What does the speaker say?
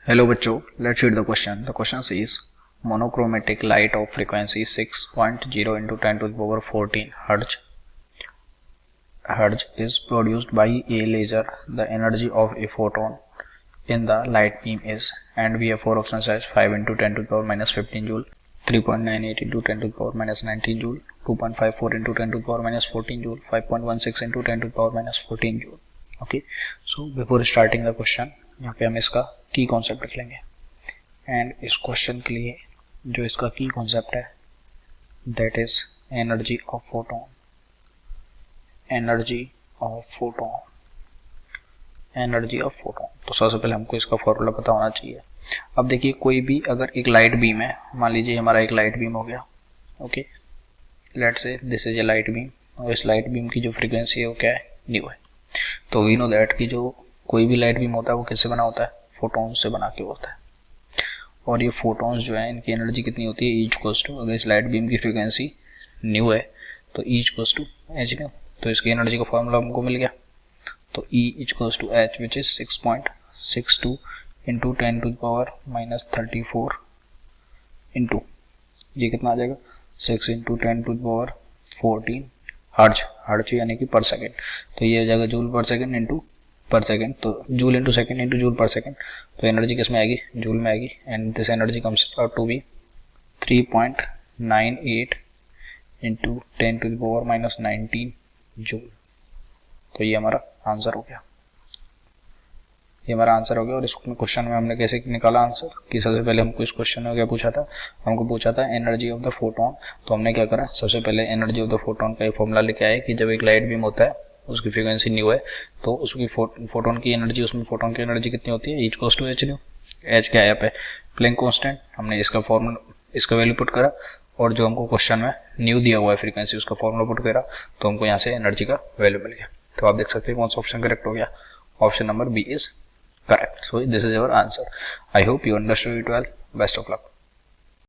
Hello बच्चों, let's read the question. The question says monochromatic light of frequency 6.0 into 10 to the power 14 hertz is produced by a laser. The energy of a photon in the light beam is, and we have four options as 5 into 10 to the power minus 15 joule, 3.98 into 10 to the power minus 19 joule, 2.54 into 10 to the power minus 14 joule, 5.16 into 10 to the power minus 14 joule. Okay, so before starting the question, यहाँ पे हम इसका की concept लिख लेंगे and इस question के लिए जो इसका की कॉन्सेप्ट है that is energy of photon. Energy of photon तो सबसे पहले हमको इसका फॉर्मूला पता होना चाहिए. अब देखिए, कोई भी अगर एक लाइट बीम है, मान लीजिए हमारा एक लाइट बीम हो गया. Okay, let's say this is a light beam और इस लाइट बीम की जो फ्रीक्वेंसी है वो क्या है, न्यू है. तो वी नो दैट कि जो कोई भी लाइट बीम होता है वो किससे बना होता है, फोटोन से बना के होता है. और ये फोटोन्स जो है इनकी एनर्जी कितनी होती है, E इक्वल्स टू, अगर इस लाइट बीम की फ्रीक्वेंसी न्यू है तो E equals to h nu. तो इसकी एनर्जी का फॉर्मूला हमको मिल गया. तो E equals to h which is 6.62 into 10 to the power minus 34 into ये कितना आ जाएगा 6 into 10 to the power 14 hertz यानी कि पर सेकेंड. तो ये आ जाएगा joule per second into per second. तो joule into second into joule per second. तो एनर्जी किस में आएगी, जूल में आएगी. And this energy comes out to be 3.98 into 10 to the power minus 19 joule. तो ये हमारा आंसर हो गया. और इस क्वेश्चन में हमने कैसे निकाला आंसर कि सबसे पहले हमको इस क्वेश्चन में क्या पूछा था, हमको पूछा था एनर्जी ऑफ द फोटोन. तो हमने क्या करा, सबसे पहले एनर्जी ऑफ द फोटोन का फॉर्मूला लेके आए कि जब एक लाइट बीम होता है उसकी फ्रीक्वेंसी न्यू है तो उसकी फोटोन की एनर्जी, उसमें फोटोन की एनर्जी कितनी होती है, E equals to h nu. H क्या है यहाँ पे, प्लैंक कांस्टेंट. हमने इसका फॉर्मूला, इसका वैल्यू पुट करा और जो हमको क्वेश्चन में न्यू दिया हुआ है फ्रीक्वेंसी उसका फॉर्मूला पुट करा तो हमको यहाँ से एनर्जी का वैल्यू मिल गया. तो आप देख सकते हैं कौन सा ऑप्शन करेक्ट हो गया. Option number B is correct. So this is our answer. I hope you understood it well. Best of luck.